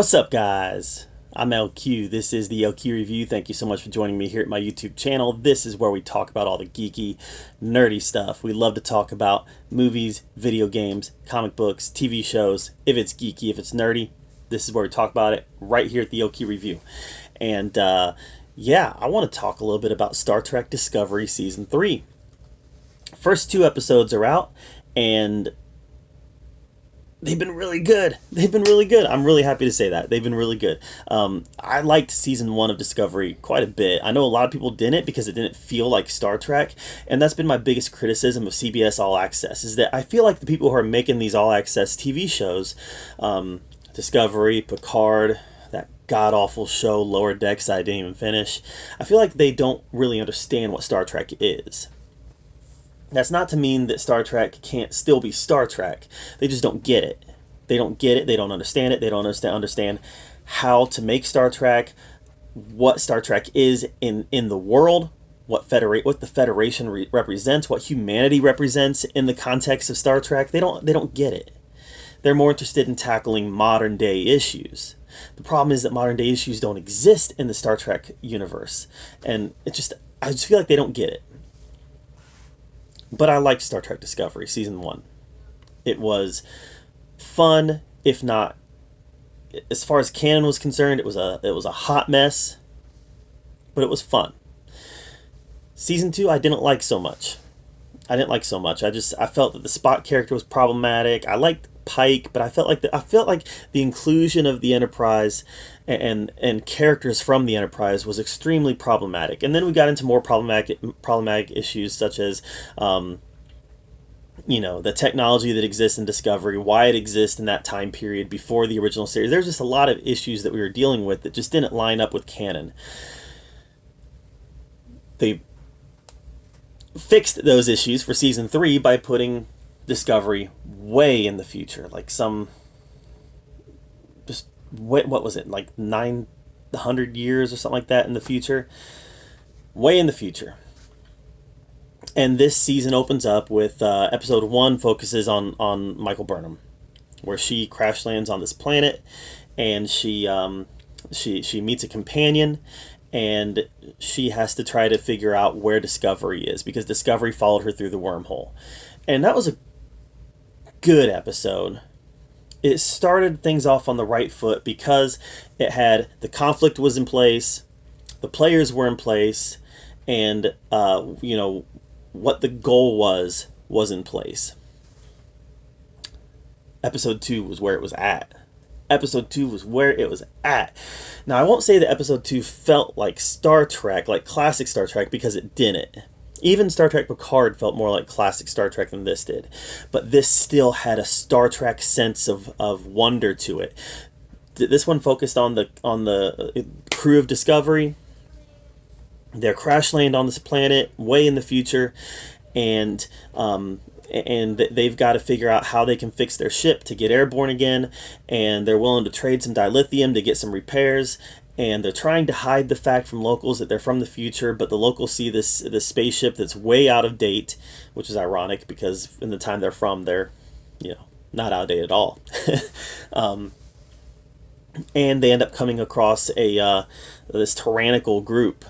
What's up, guys? I'm LQ. This is the LQ Review. Thank you so much for joining me here at my YouTube channel. This is where we talk about all the geeky, nerdy stuff. We love to talk about movies, video games, comic books, TV shows. If it's geeky, if it's nerdy, this is where we talk about it right here at the LQ Review. And yeah, I want to talk a little bit about Star Trek Discovery Season 3. First two episodes are out, and they've been really good. I'm really happy to say that. They've been really good. I liked season 1 of Discovery quite a bit. I know a lot of people didn't because it didn't feel like Star Trek. And that's been my biggest criticism of CBS All Access, is that I feel like the people who are making these All Access TV shows, Discovery, Picard, that god-awful show Lower Decks I didn't even finish, I feel like they don't really understand what Star Trek is. That's not to mean that Star Trek can't still be Star Trek. They just don't get it. They don't get it. They don't understand it. They don't understand how to make Star Trek, what Star Trek is in the world, what the Federation represents, what humanity represents in the context of Star Trek. They don't get it. They're more interested in tackling modern day issues. The problem is that modern day issues don't exist in the Star Trek universe, and I just feel like they don't get it. But I liked Star Trek Discovery Season 1. It was fun, if not, as far as canon was concerned, it was a hot mess, but it was fun. Season 2 I didn't like so much. I felt that the Spock character was problematic. I liked Pike, but I felt like the inclusion of the Enterprise and characters from the Enterprise was extremely problematic. And then we got into more problematic issues, such as the technology that exists in Discovery, why it exists in that time period before the original series. There's just a lot of issues that we were dealing with that just didn't line up with canon. They fixed those issues for Season 3 by putting Discovery way in the future, like what was it, like 900 years or something like that in the future, way in the future. And this season opens up with episode 1 focuses on Michael Burnham, where she crash lands on this planet, and she meets a companion, and she has to try to figure out where Discovery is, because Discovery followed her through the wormhole. And that was a good episode. It started things off on the right foot because it had the conflict was in place, the players were in place, and what the goal was in place. Episode 2 was where it was at. Now, I won't say that episode 2 felt like Star Trek, like classic Star Trek, because it didn't. Even Star Trek Picard felt more like classic Star Trek than this did. But this still had a Star Trek sense of wonder to it. This one focused on the crew of Discovery. They're crash land on this planet way in the future, and they've got to figure out how they can fix their ship to get airborne again, and they're willing to trade some dilithium to get some repairs. And they're trying to hide the fact from locals that they're from the future, but the locals see this spaceship that's way out of date, which is ironic because in the time they're from, they're, not out of date at all. And they end up coming across this tyrannical group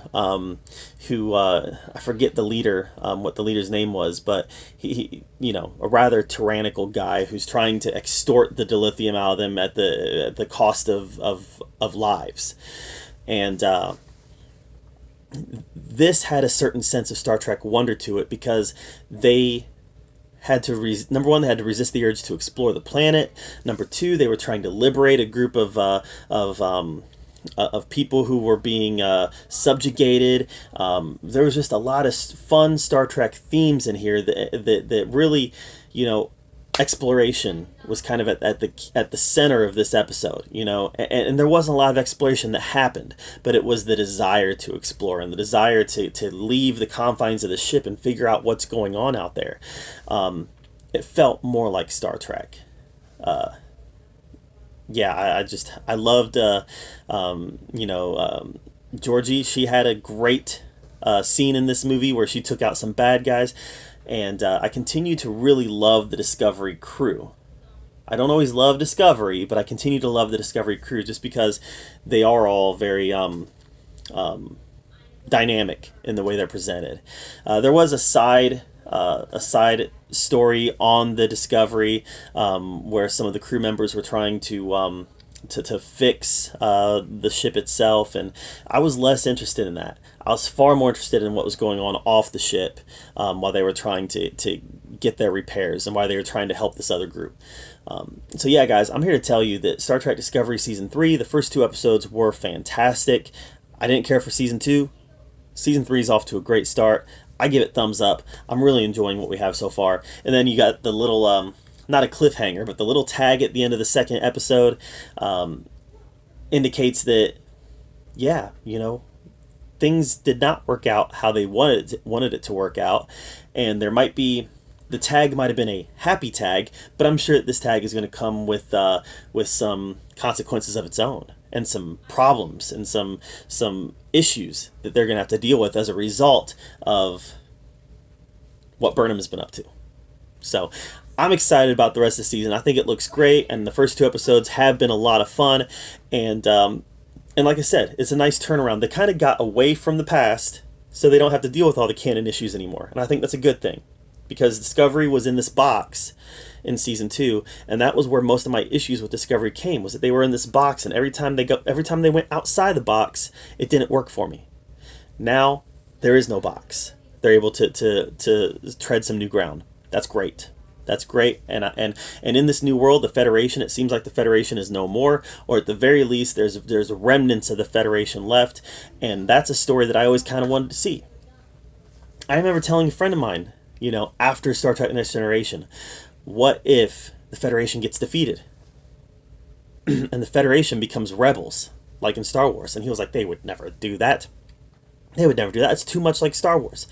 who I forget the leader, what the leader's name was, but he a rather tyrannical guy who's trying to extort the dilithium out of them at the cost of lives. And this had a certain sense of Star Trek wonder to it because they had to number one, they had to resist the urge to explore the planet. Number 2, they were trying to liberate a group of people who were being subjugated. There was just a lot of fun Star Trek themes in here that really, exploration was kind of at the center of this episode, and there wasn't a lot of exploration that happened, but it was the desire to explore and the desire to leave the confines of the ship and figure out what's going on out there. It felt more like Star Trek. I loved Georgie. She had a great scene in this movie where she took out some bad guys. And I continue to really love the Discovery crew. I don't always love Discovery, but I continue to love the Discovery crew just because they are all very dynamic in the way they're presented. There was a side story on the Discovery where some of the crew members were trying to fix the ship itself, and I was less interested in that. I was far more interested in what was going on off the ship while they were trying to get their repairs and why they were trying to help this other group. So yeah, guys, I'm here to tell you that Star Trek Discovery Season 3, the first 2 episodes were fantastic. I didn't care for Season 2. Season 3 is off to a great start. I give it thumbs up. I'm really enjoying what we have so far. And then you got the little, not a cliffhanger, but the little tag at the end of the second episode indicates that, yeah, you know, things did not work out how they wanted it to work out. And there might be, the tag might have been a happy tag, but I'm sure that this tag is going to come with some consequences of its own, and some problems and some issues that they're going to have to deal with as a result of what Burnham has been up to. So I'm excited about the rest of the season. I think it looks great, and the first 2 episodes have been a lot of fun. And like I said, it's a nice turnaround. They kind of got away from the past, so they don't have to deal with all the canon issues anymore. And I think that's a good thing, because Discovery was in this box in Season 2, and that was where most of my issues with Discovery came, was that they were in this box, and every time they went outside the box, it didn't work for me. Now there is no box. They're able to tread some new ground. That's great. That's great. And in this new world, the Federation, it seems like the Federation is no more, or at the very least there's remnants of the Federation left, and that's a story that I always kind of wanted to see. I remember telling a friend of mine, you know, after Star Trek Next Generation, what if the Federation gets defeated and the Federation becomes rebels, like in Star Wars? And he was like, they would never do that. They would never do that. It's too much like Star Wars.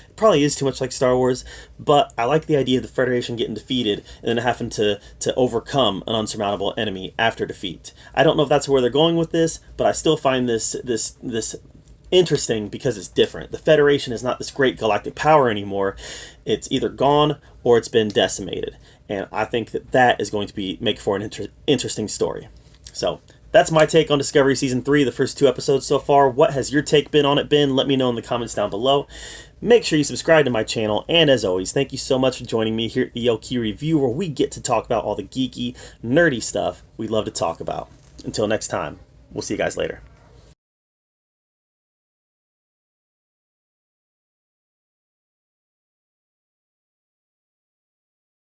It probably is too much like Star Wars, but I like the idea of the Federation getting defeated and then having to overcome an unsurmountable enemy after defeat. I don't know if that's where they're going with this, but I still find this interesting because it's different. The Federation is not this great galactic power anymore. It's either gone or it's been decimated, and I think that is going to make for an interesting story. So that's my take on Discovery Season 3, the first 2 episodes so far. What has your take been on it been? Let me know in the comments down below. Make sure you subscribe to my channel, and as always, thank you so much for joining me here at the LQ Review, where we get to talk about all the geeky, nerdy stuff we love to talk about. Until next time, we'll see you guys later.